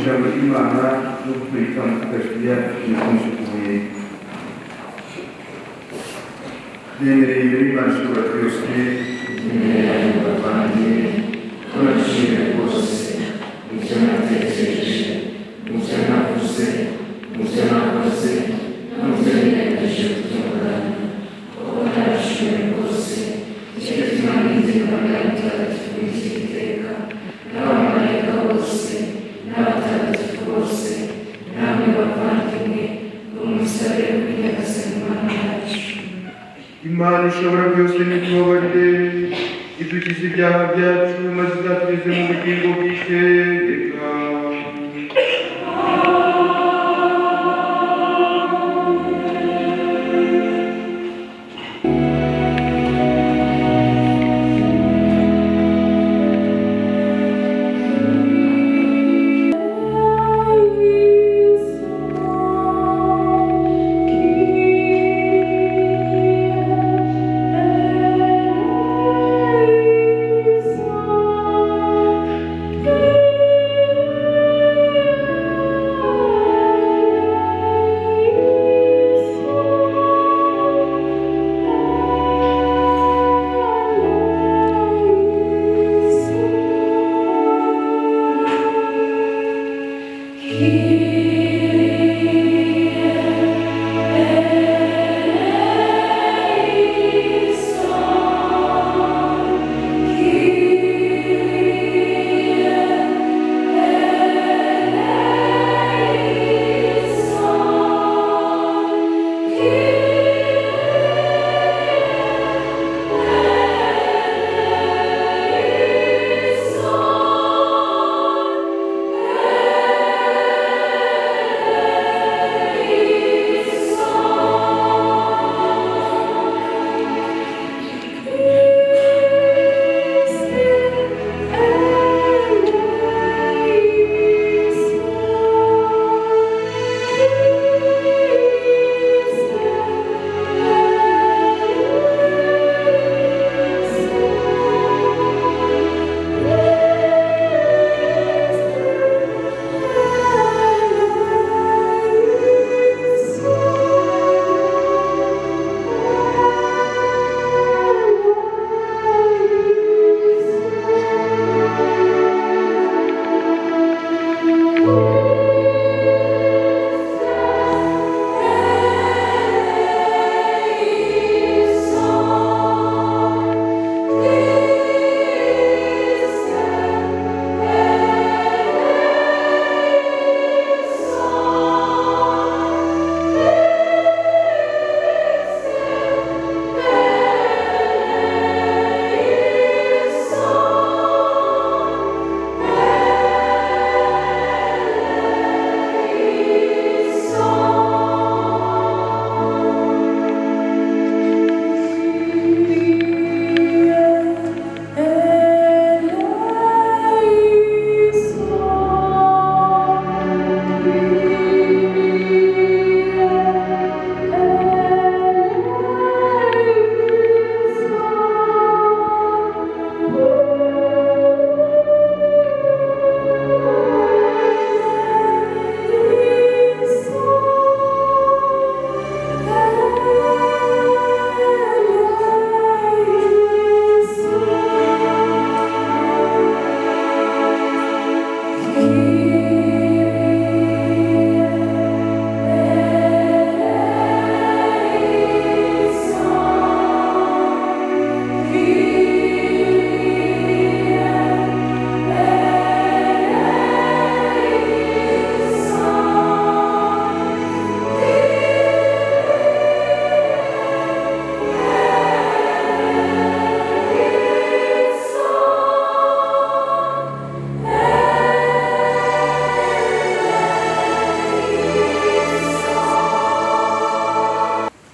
ijambo ry'Imana no gukurika mu kagashya n'ikumushukuye nemereye imbere y'Imana ishobora byose nemereye abavandimwe ko nashimye rwose ibyo natekereje ibyo navuze ibyo nakoze n'ibyo niyemeje gutunganya kuko narashimye rwose icyo gituma n'ingingo y'abatagatifu b'iki giteka n'abamarayika bose n'abatagatifu bose namwe bavandimwe b'umusabe w'inyagasani Imana yacu. Imana ishobora byose n'itubabarire idukize ibyaha byacu maze izatugeze mu bugingo bw'iteka.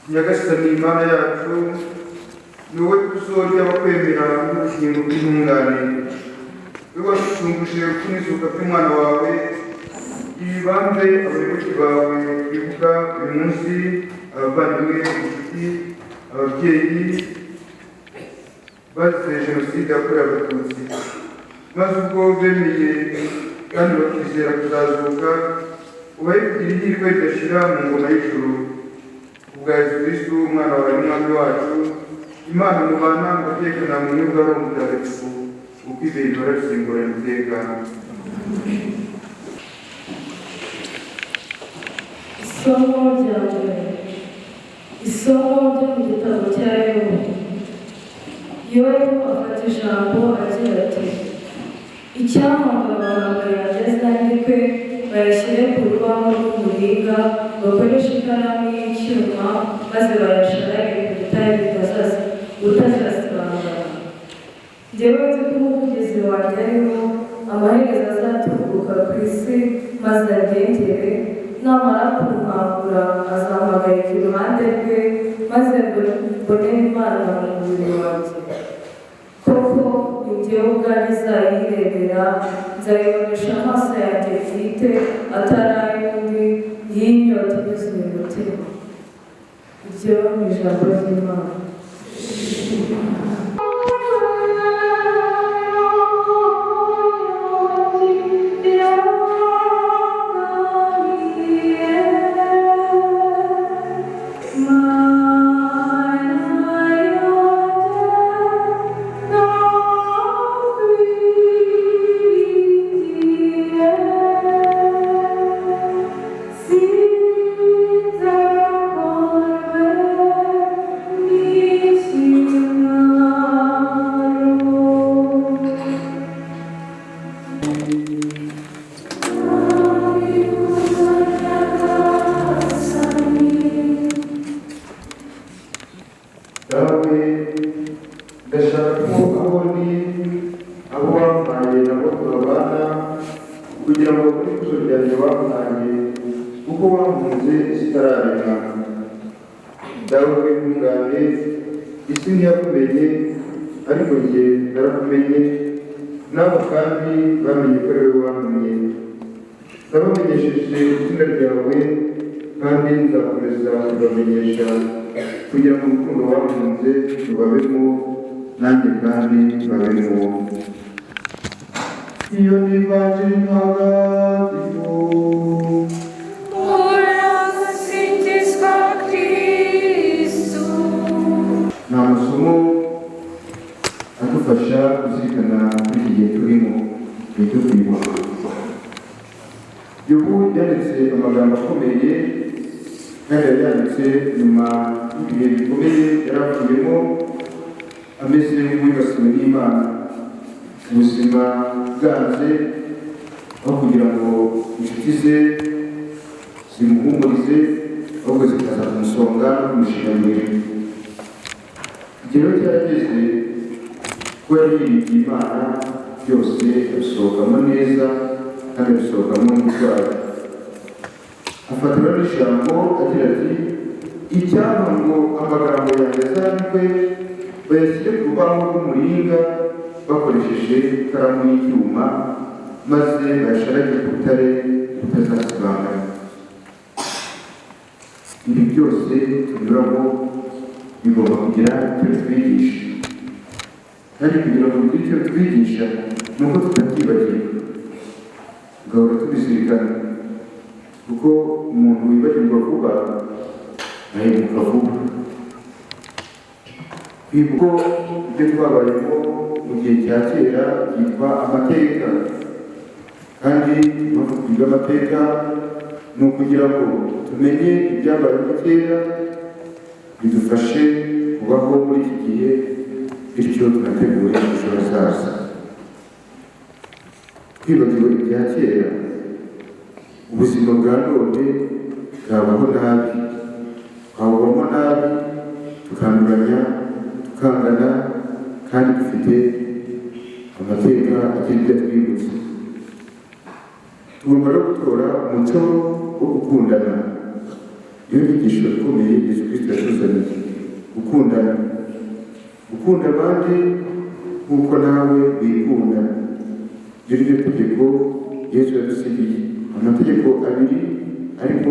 Nyagasani Imana yacu ni wowe tuzorya bakwemera n'ubugingo bw'intungane, we washunguje kunizuka by'umwana wawe ibibambe abayoboke bawe bivuga uyu munsi, abavandimwe, inshuti, ababyeyi bazize jenoside yakorewe Abatutsi, maze ubwo bemeye kandi bakizera kuzazuka, ubahe kugira ihirwe ridashira mu ngoma y'ijuru. Kubwa Yesu Kristo umwana wawe n'umwami wacu, Imana mubana mugatekana mu nyungu ari umutagatifu, uko ibihe bihora bisimburana iteka. Isomo rya mbere. Isomo ryo mu gitabo cya Yobu. Yobu afata ijambo agira ati: icyampa amagambo yanjye azandikwe, bayashyire ku rubaho rw'umuringa, bakoreshe ikaramu y'icyuma, maze bayasharage ku gitare utazasibangana. Njyewe nzi ko umuvugizi wanjye ariho, amaherezo azatunguka ku isi, maze agendere, namara kunkangura azampagarika iruhande rwe, maze mbonere Imana mu mubiri wanjye. Koko ni jyewe ubwanjye izayirebera, nzayibonesha amaso yanjye bwite, atari ay'undi, y'inyota yuzuye umutima. Iryo ni ijambo ry'Imana. kugira ngo muri kuzo ryanjye wampaye kuko wampunze zitararema. Dawe w'intungane, isi ntiyakumenye, ariko njye narakumenye, nabo kandi bamenye ko ariwe wantumye. Nabamenyesheje izina ryawe, kandi nzakomeza kubamenyesha, kugira ngo urukundo wampunze rubabemo, nanjye kandi babemo. Iyo ni Ivanjili ntagatifu. Urasingizwa Kristu. Ni amasomo adufasha kuzirikana kuri iki gihe turimo, igihe cyo kwibuka. Yobu yanditse amagambo akomeye, kandi yari yanditse nyuma y'ibihe bikomeye yari avuyemo, ameze nk'uwibasiwe n'Imana. Ubuzima bwanze, aho kugira ngo inshuti ze zimuhumurize, ahubwo zikaza kumusonga no kumushigamira. Igihe rero cyarageze ko yari yiringiye Imana, byose abisohokamo neza kandi abisohokamo n'ubutwari. Afata rero ijambo agira ati: icyampa ngo amagambo yanjye azandikwe, bayashyire ku rubaho rw'umuringa, bakoresheje ikaramu y'icyuma, maze bayasharage ku rutare rutazasibangana. Ibi byose tunyuramo bigomba kugira icyo bitwigisha, kandi kugira ngo bigire icyo bitwigisha ni uko tutabyibagirwa, tugahora tubizirikana, kuko umuntu wibagirwa vuba ahemuka vuba. Kwibuka ibyo twabayemo mu gihe cya kera byitwa amateka, kandi impamvu twiga amateka ni ukugira ngo tumenye ibyabayeho kera, bidufashe kubaho muri iki gihe, bityo tunategure ejo hazaza. Twibagiwe ibya kera, ubuzima bwa none bwabaho nabi, twabubamo nabi, tukanduranya, tukangana, kandi dufite amateka agira ibyo twibutsa. Tugomba no gutora umuco wo gukundana. Iyo nyigisho ikomeye Yesu Kristo yatuzaniye: gukundana, gukunda abandi nk'uko nawe wikunda. Iryo ni ryo tegeko Yesu yadusigiye. Amategeko abiri ariko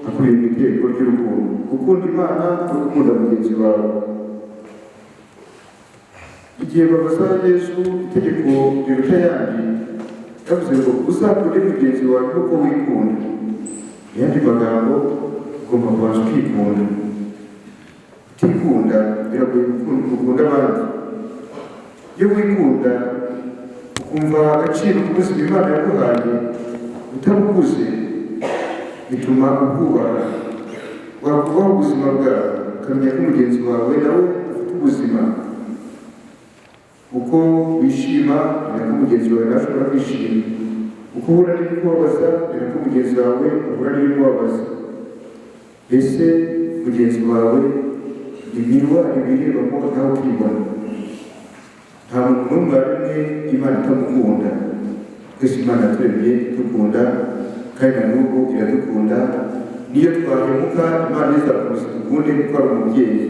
akubiye mu itegeko ry'urukundo: gukunda Imana no gukunda mugenzi wawe. Igihe babaza Yesu itegeko riruta ayandi, yavuze ngo uzakunde mugenzi wawe kuko wikunda. Yandi magambo ugomba kubanza ukikunda. Utikunda biragoye gukunda abandi. Iyo wikunda ukumva agaciro k'ubuzima Imana yaguhaye utabuguze, bituma ubwubaha. Wakubaha ubuzima bwawe ukamenya ko mugenzi wawe nawe afite ubuzima. Uko wishima ni nako mugenzi wawe nawe ashobora kwishima. Uko uhura n'ibikubabaza ni nako mugenzi wawe ahura n'ibimubabaza. Mbese mugenzi wawe ni imirwari wirebamo nawe ukibona. Nta muntu n'umwe waremwe Imana itamukunda. Twese Imana yaturemye idukunda kandi na n'ubu iradukunda. Niyo twahemuka Imana izakomeza tukunde kuko ari umubyeyi.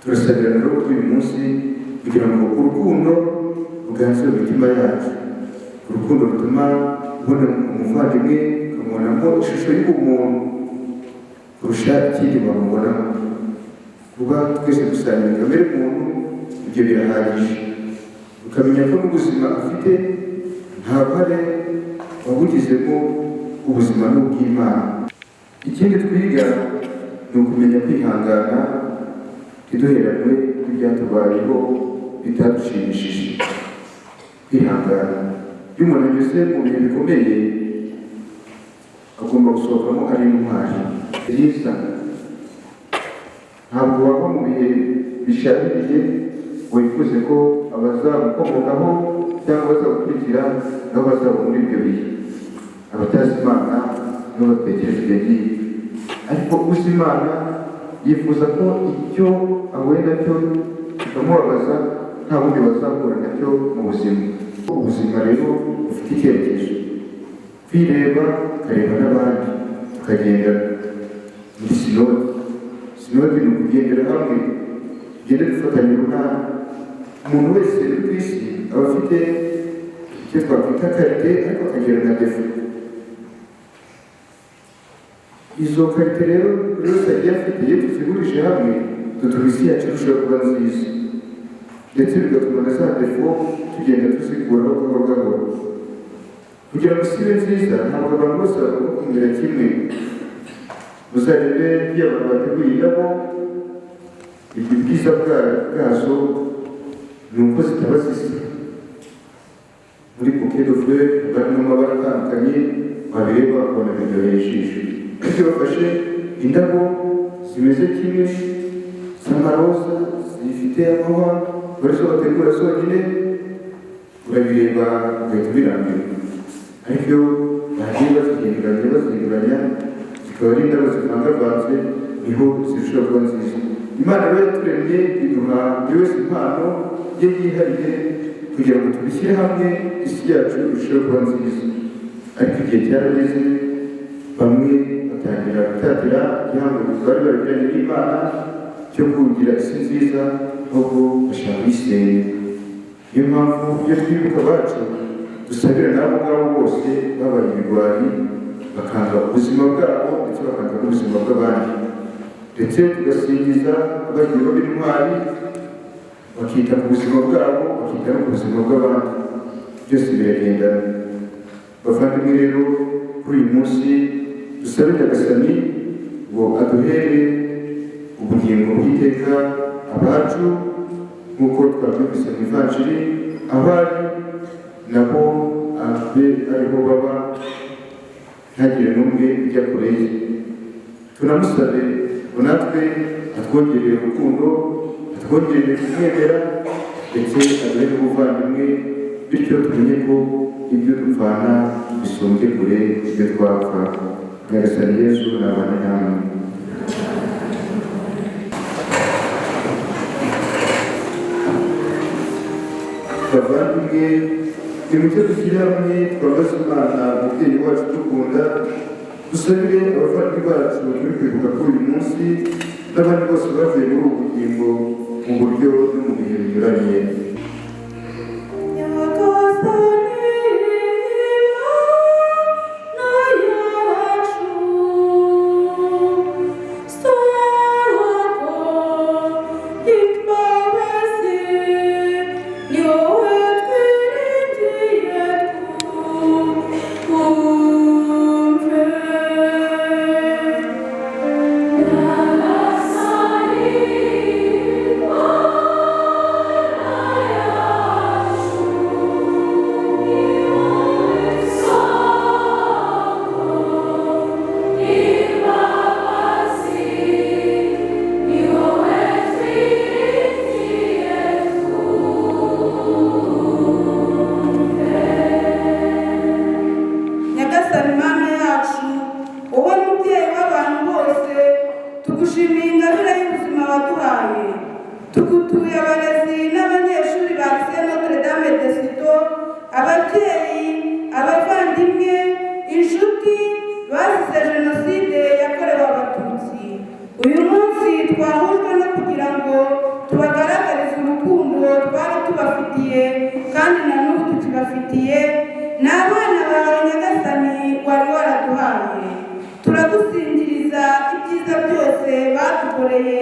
Turasabira rero kuri uyu munsi kugira ngo urukundo ruganze mu mitima yacu. Urukundo rutuma ubona umuvandimwe ukamubonamo ishusho y'ubumuntu kurusha ikindi wamubonamo. Kuba twese dusangira kamere muntu ibyo birahagije. Ukamenya ko n'ubuzima afite nta ruhare wabugizemo, ubuzima n'ubw'Imana. Ikindi twiga ni ukumenya kwihangana ntiduheranwe n'ibyatubayeho bitadushimishije. Kwihangana iyo umuntu anyuze mu bihe bikomeye agomba gusohokamo ari intwari byiza. Ntabwo wava mu bihe bishaririye ngo wifuze ko abazamukomokaho cyangwa bazagukurikira nabo bazaba muri ibyo bihe. Abatazi Imana nibo batekereza ibyo ngibyo, ariko uzi Imana yifuza ko icyo ahuye nacyo kikamubabaza nta bundi bazahura nacyo mu buzima. Ubuzima rero bufite icyerekezo. Kwireba ukareba n'abandi ukagenda muri sinodi. Sinodi ni ukugendera hamwe, tugende dufatanya urunana. Umuntu wese uri ku isi aba afite icyo twakwita karite ariko akagira na defo. Izo karite rero buri wese agiye afite iyo tuzihurije hamwe dutuma isi yacu irushaho kuba nziza, ndetse bigatuma na za defo tugenda tuzikuraho gahoro gahoro. Kugira ngo isi ibe nziza ntabwo abantu bose bagomba kumera kimwe. Muzarebe iyo abantu bateguye indabo, ubwiza bwazo ni uko zitaba zisa. Muri bouquet de fleurs barimo amabara atandukanye, wabireba bakabona biryoheye ijisho. Iyo bafashe indabo zimeze kimwe z'amaroza zifite amahwa barizo bategura zonyine, urabireba ugahita ubirambirwa. Ariko iyo bagiye bazihinduranya zikaba ari indabo zivangavanze, niho zirushaho kuba nziza. Imana rero yaturemye iduha buri wese impano ye yihariye kugira ngo tubishyire hamwe isi yacu irusheho kuba nziza. Ariko igihe cyarageze bamwe batangira gutatira igihango bari baragiranye n'Imana cyo kugira isi nziza, ahubwo bashaka kuyisenya. Niyo mpamvu iyo twibuka abacu dusabira n'abo ngabo bose babaye ibigwari, bakanga ubuzima bwabo ndetse bakanga n'ubuzima bw'abandi, ndetse tugasingiza abagiye baba intwari bakita ku buzima bwabo bakita no ku buzima bw'abandi. Byose biragendana. Bavandimwe rero kuri uyu munsi dusabe Nyagasani ngo aduhere ubugingo bw'iteka abacu nk'uko twabyumvise mu Ivanjiri, abari nabo abe ariho baba ntagire n'umwe ujya kure ye. Tunamusabe ngo natwe atwongerere urukundo, atwongerere kumwemera ndetse aduhe n'ubuvandimwe, bityo tumenye ko ibyo dupfana bisumbye kure ibyo twapfa. Nyagasani Yesu nabane namwe. Bavandimwe, nimucyo dushyire hamwe twabaze Imana umubyeyi wacu dukunda, dusabire abavandimwe bacu turi kwibuka kuri uyu munsi n'abandi bose bavuye muri ubu bugingo mu buryo no mu bihe binyuranye. Yo tugushimiye ingabire y'ubuzima waduhaye. Tugutuye abarezi n'abanyeshuri ba lycée Notre Dame de Citeaux, ababyeyi, abavandimwe, inshuti bazize jenoside yakorewe Abatutsi. Uyu munsi twahujwe no kugira ngo tubagaragarize urukundo twari tubafitiye kandi na n'ubu tukibafitiye. Ni abana bawe Nyagasani wari waraduhaye. Turagusingiriza ibyiza byose badukoreye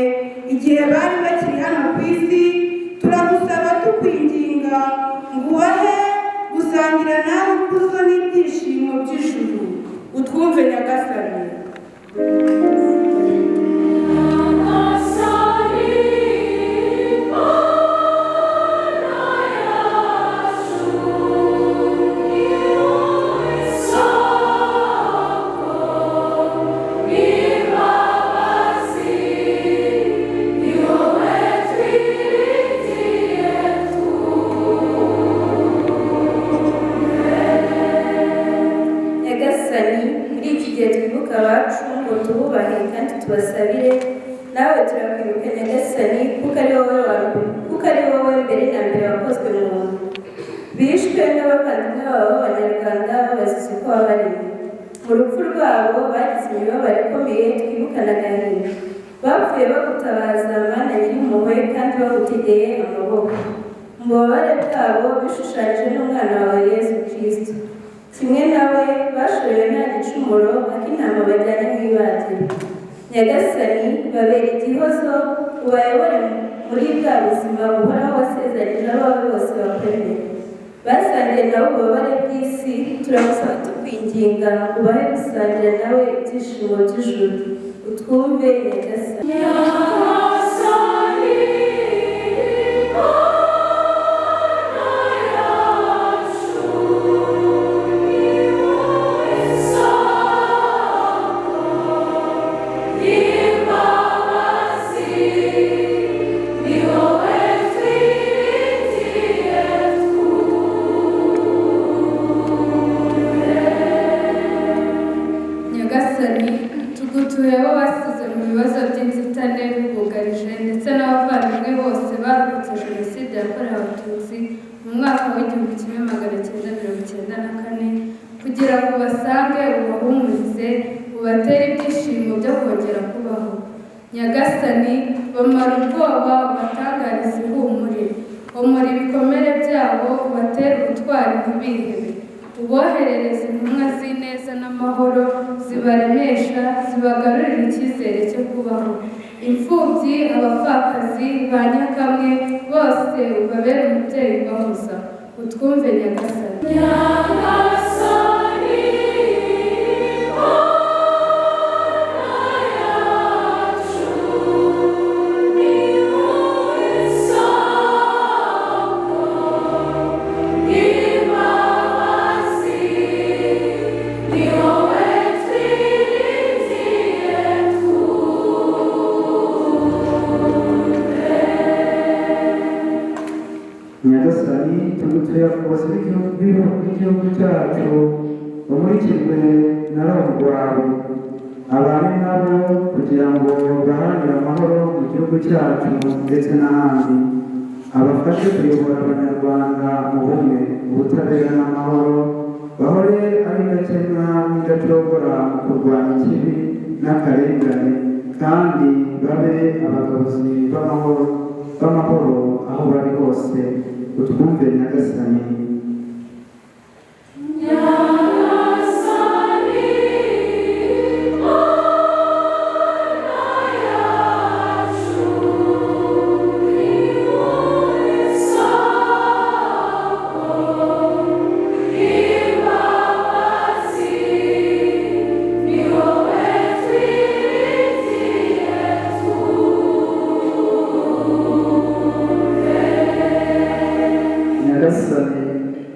igihe bari bakiri hano ku isi. Turagusaba tukwinginga ngo ubahe gusangira nawe ikuzo n'ibyishimo by'ijuru. Utwumve Nyagasani. tubasabire nawe turakwibuka Nyagasani kuko ari wowe mbere na mbere wakozwe mu muntu bishwe n'abavandimwe babo b'Abanyarwanda babazize ko wabaremye. Mu rupfu rwabo bagize imibabaro ikomeye twibukana agahinda. Bapfuye bagutabaza Mana Nyirimpuhwe kandi bagutegeye amaboko. Mu bubabare bwabo bishushanyije n'umwana wawe Yesu Kristo. Kimwe nawe bashorewe nta gicumuro ak'intama bajyanye mu ibagiro. Nyagasani babera igihozo ubayobore muri bwa buzima buhoraho wasezeranyije abawe bose bakwemera. Basangiye nabo ububabare bw'isi, turagusaba tukwinginga ubahe gusangira nawe ibyishimo by'ijuru. Utwumve Nyagasani. tugutuye abo basize mu bibazo by'inzitane bibugarije ndetse n'abavandimwe bose barokotse jenoside yakorewe Abatutsi mu mwaka w'1994 kugira ngo basange ubahumurize ubatere ibyishimo byo kongera kubaho. Nyagasani bamara ubwoba ubatangariza ihumure, umura ibikomere byabo ubatere ubutwari ntibihebe, uboherereza intumwa z'ineza n'amahoro zibaremesha zibagarurira icyizere cyo kubaho. Imfubyi, abapfakazi, ba nyakamwe bose ubabere umubyeyi ubahoza. Utwumve Nyagasani. Nyagasani tugutuye abayobozi b'igihugu cyacu bamurikirwe na roho rwawe, abane nabo kugira ngo baharanire amahoro mu gihugu cyacu ndetse n'ahandi, abafashe kuyobora abanyarwanda mu bumwe, ubutabera n'amahoro, bahore ari indakemwa n'indacogora mu kurwanya ikibi n'akarengane, kandi babe abagabuzi b'amahoro aho bari hose. Utwumve Nyagasani.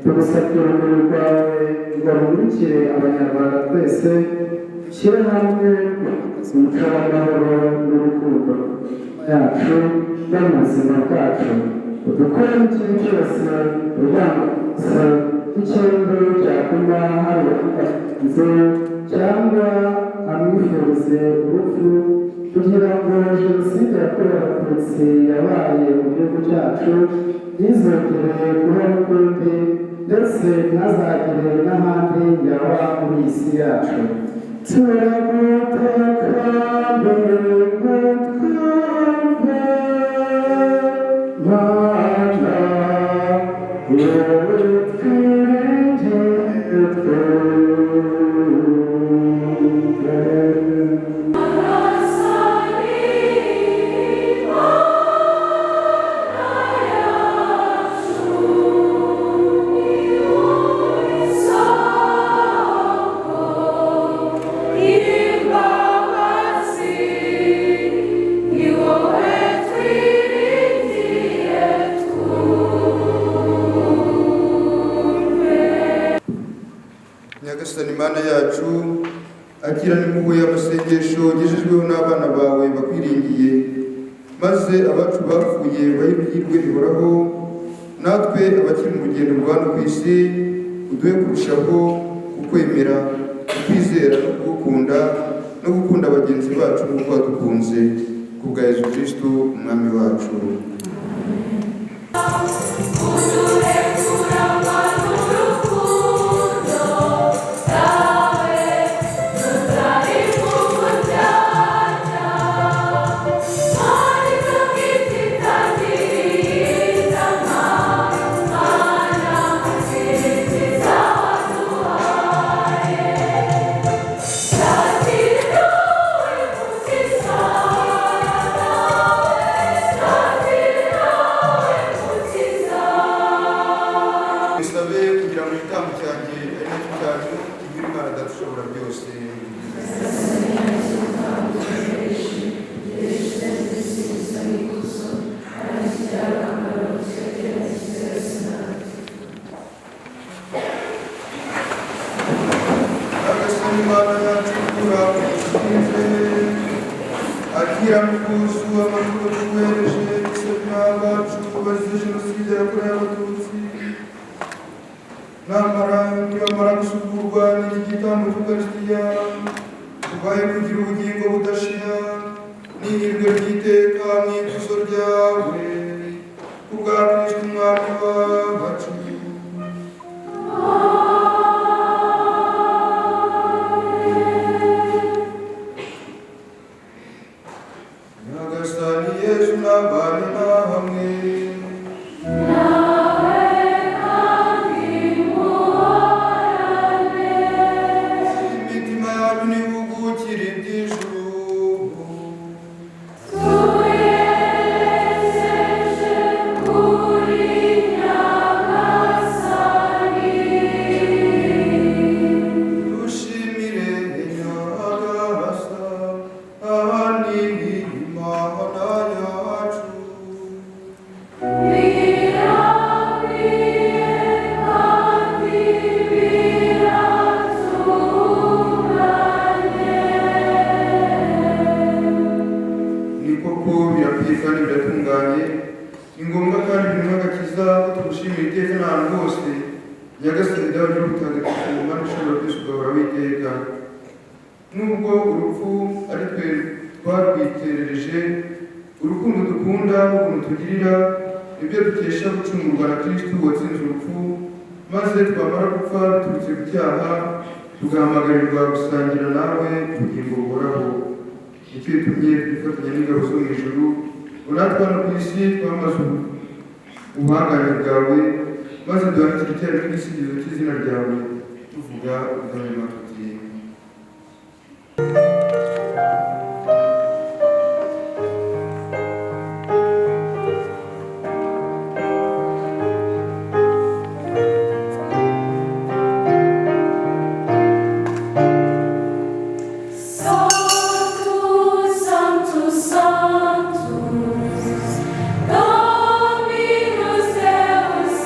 Tugusabye urumuri rwawe ngo rumurikire abanyarwanda twese, dushyire hamwe umuco w'amahoro n'urukundo yacu no mu buzima bwacu, udukore n'ikintu cyose urwangano nk'ikintu cyatuma hari uwafunze cyangwa amwifurize urupfu kugira ngo jenoside yakorewe abatutsi yabaye mu gihugu cyacu ntizongere kuba ukundi ndetse ntazagere n'ahandi yaba muri iyi si yacu. Turagutakambira ngo twumve Mana, wowe twiringiye twumve. Nyagasani Mana yacu, akirana impuhwe y'amasengesho ugejejweho n'abana bawe bakwiringiye, maze abacu bapfuye bahirwe rihoraho, natwe abakiri mu rugendo rwa hano ku isi uduhe kurushaho kukwemera, kukwizera no kugukunda no gukunda bagenzi bacu nk'uko wadukunze, ku bwa Yesu Kristo umwami wacu. Akira mkusu wa makuru tuwereje kusema abacu bazize jenoside yakorewe abatutsi namara nibamara gusukurwa n'igitambo cy'ukaristiya tubaye kugira ubugingo budashira n'ihirwe ry'iteka mu ikuzo ryawe kubwa Kristo umwami wacu. Nyagasani Yesu nabane nahamwe imitima yacu nihugukire iby'ijuru dushimire Nyagasani ahani Imana yacu. Ni koko birakwiye kandi biratunganye, ni ngombwa kandi birimo agakiza ko tugushimira iteka n'ahantu hose. Nyagasani dawe ry'ubutagatifu Mana ishobora byose ugahora witeka. Nubwo urupfu ari twe twarwiterereje, urukundo dukunda n'ukuntu tugirira nibyo dukesha gucungurwa na Kristo watsinze urupfu, maze twamara gupfa biturutse ku cyaha tugahamagarirwa gusangira nawe ubugingo buhoraho. Nicyo gitumye twifatanya n'ingabo zo mu ijuru ngo natwe hano ku isi twamaze ubuhangange bwawe, maze duhanike igitero n'igisigizo cy'izina ryawe tuvuga ubudahwema tuti Dominus Deus,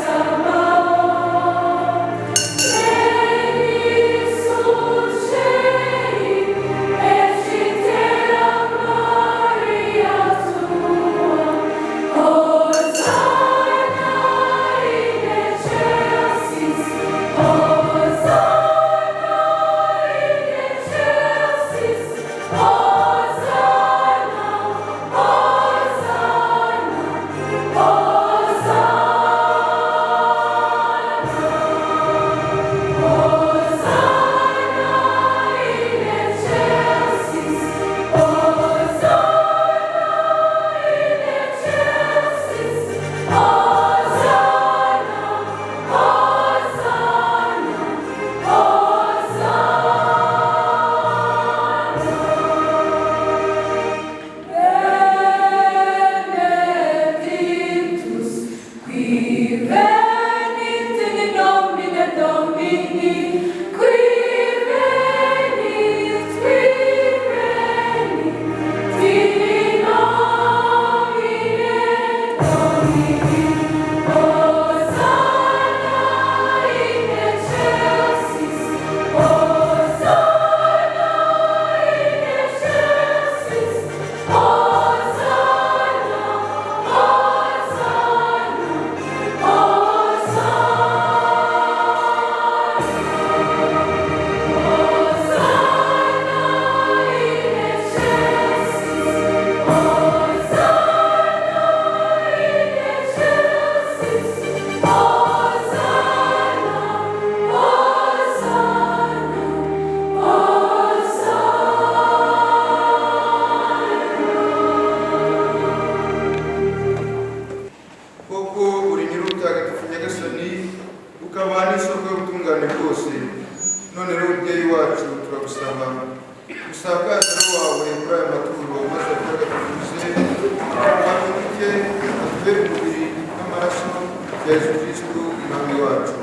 Yesu Kristo umwami wacu.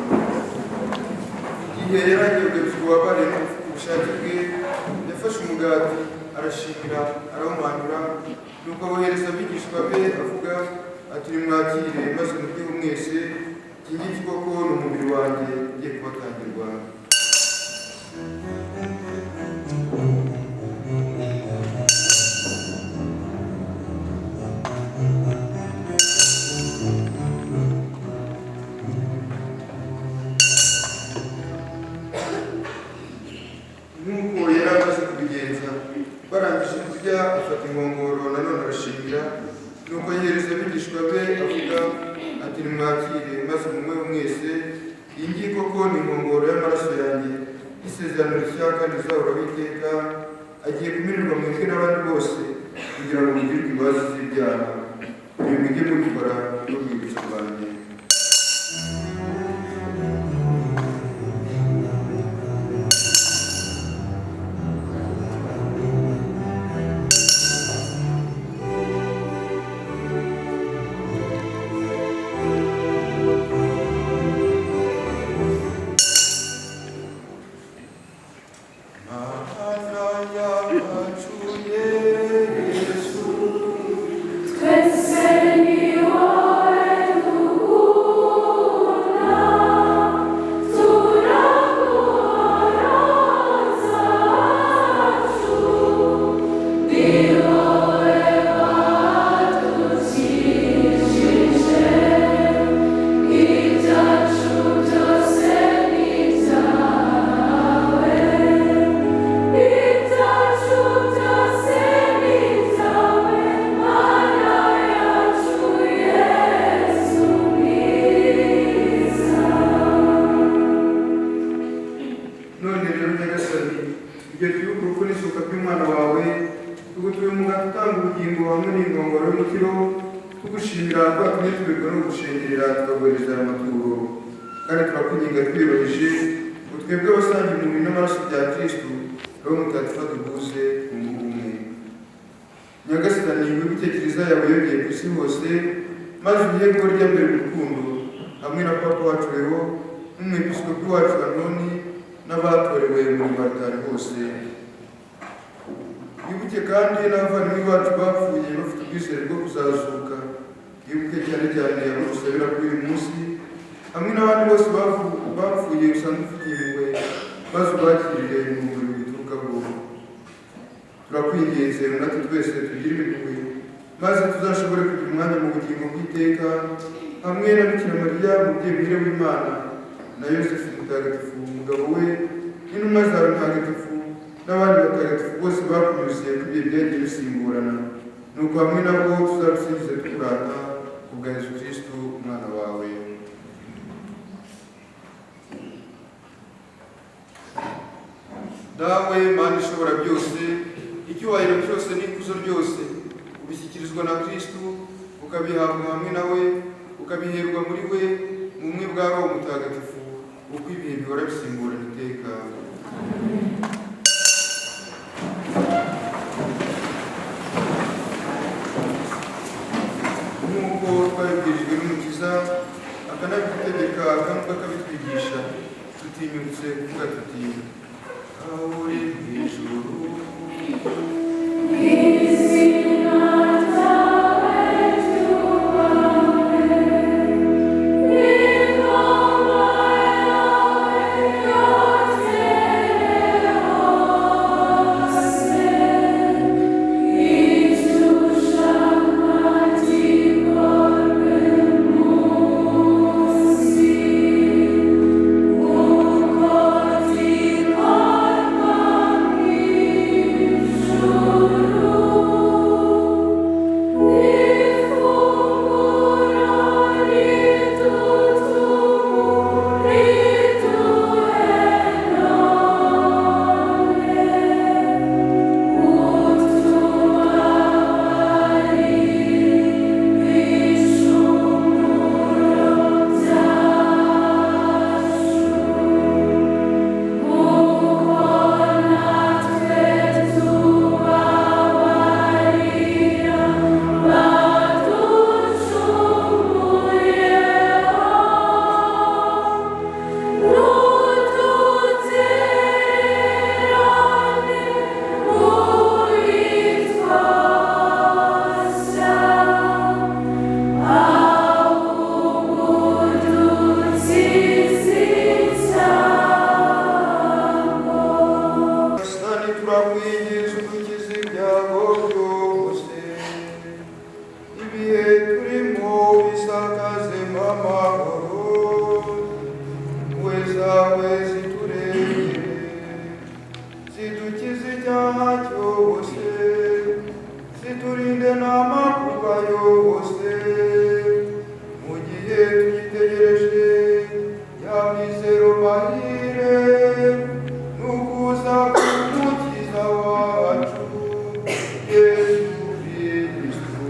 Igihe yaragiye ububabare ubushake bwe, yafashe umugati arashimira arawumanura, nuko abohereza abigishwa be avuga ati nimwakire maze muryeho mwese, iki ngiki koko ni umubiri wanjye ugiye kubatangirwa. Nk'uko yari amaze kubigenza, barangije kurya afata inkongoro nanone arashimira, nuko yohereza abigishwa be avuga ati nimwakire maze munyweho mwese, iyi ngiyi koko ni inkongoro y'amaraso yanjye y'isezerano rishya kandi rizahoraho iteka, agiye kumenurwa mwebwe n'abandi bose kugira ngo mugirwe imbabazi z'ibyaha. Ibi mujye mubikora n'urwibutso rwanjye. Dawe Mana ishobora byose, icyubahiro cyose n'ikuzo ryose ubishyikirizwa na Kristo, ukabihabwa hamwe nawe, ukabiherwa muri we mu bumwe bwa Roho Mutagatifu, uko ibihe bihora bisimburana iteka. Nk'uko twabibwirijwe n'Umukiza, akanabidutegeka kandi akabitwigisha, tutinyutse kuvuga tuti uri hejuru Oh n'amakuba yose mu gihe twitegereje ya mizero mahire n'ukuza k'umukiza wacu Yesu Kristo.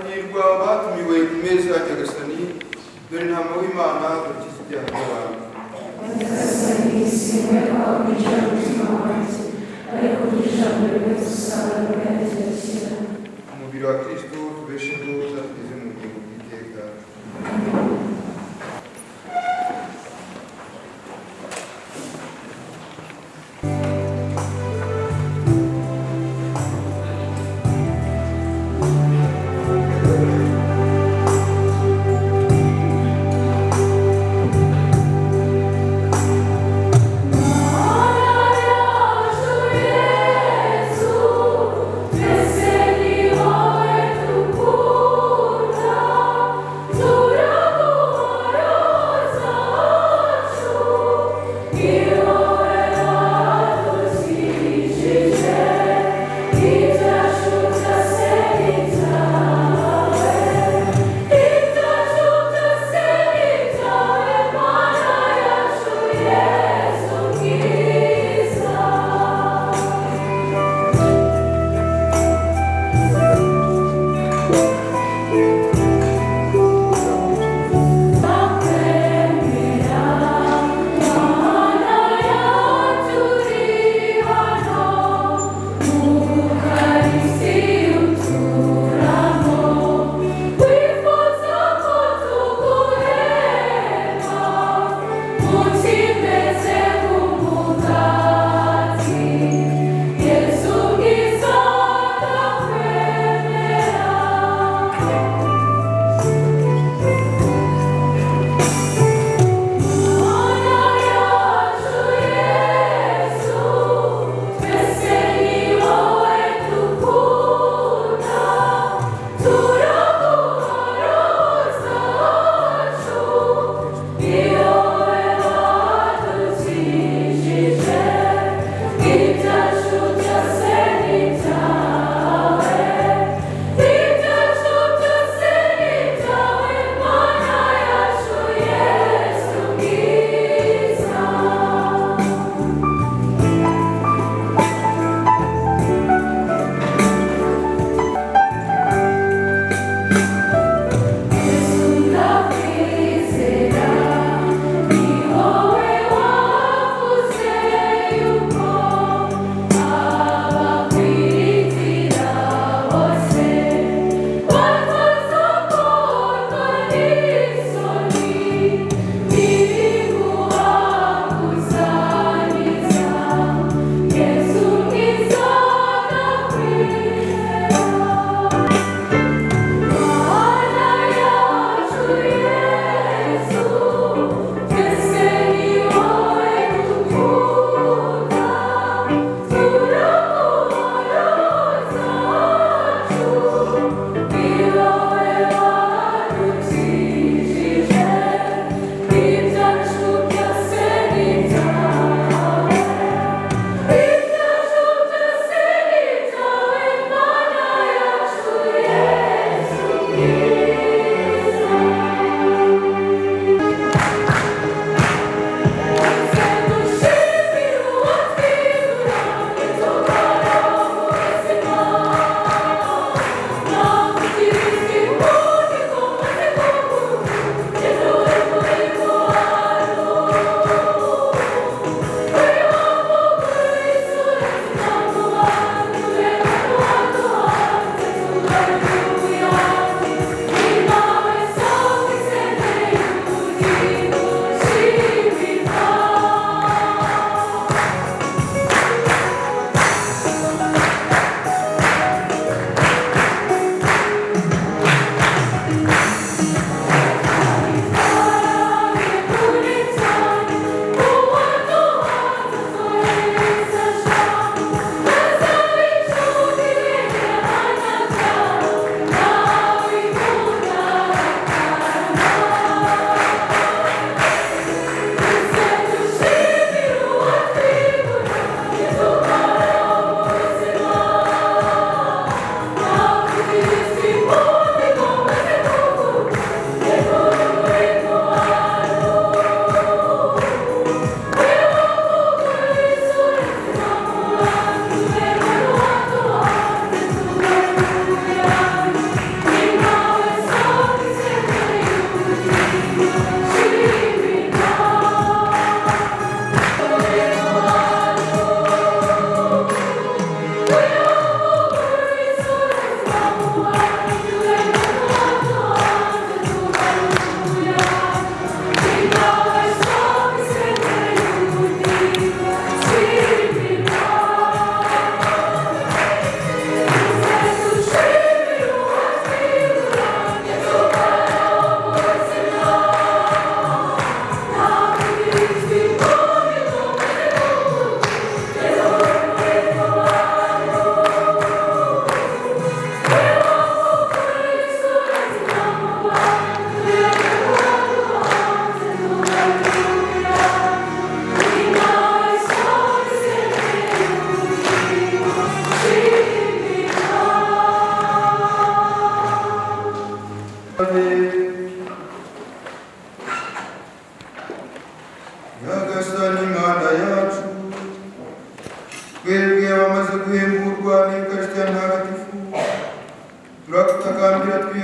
hahirwa batumiwe ku meza ya Nyagasani, dore intama w'Imana ukiza ibyaha by'abantu. Umubiri wa Kristo tubesheho uzatugeze mu bugingo bw'iteka. Yesu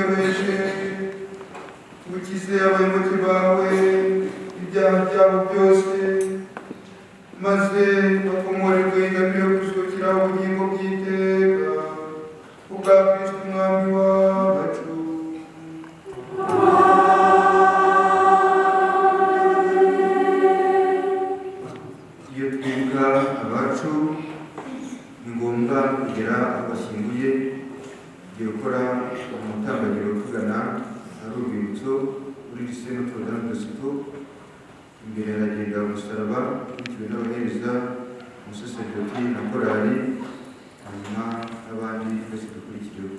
wanyoroheje ukize abayoboke bawe ibyaha byabo byose maze bakomorerwe ingabire yo kuzukira ubugingo bw'iteka ubwa Kristo umwami wacu. Iyo twibuka abacu ni ngombwa kugera aho bashyinguye, tugiye gukora umutambagiro tugana ari urwibutso muri lycée Notre-Dame de Cîteaux. Imbere haragenda umusaraba bitewe n'abahereza, umusaseridoti na korali, hanyuma n'abandi twese dukurikiyeho.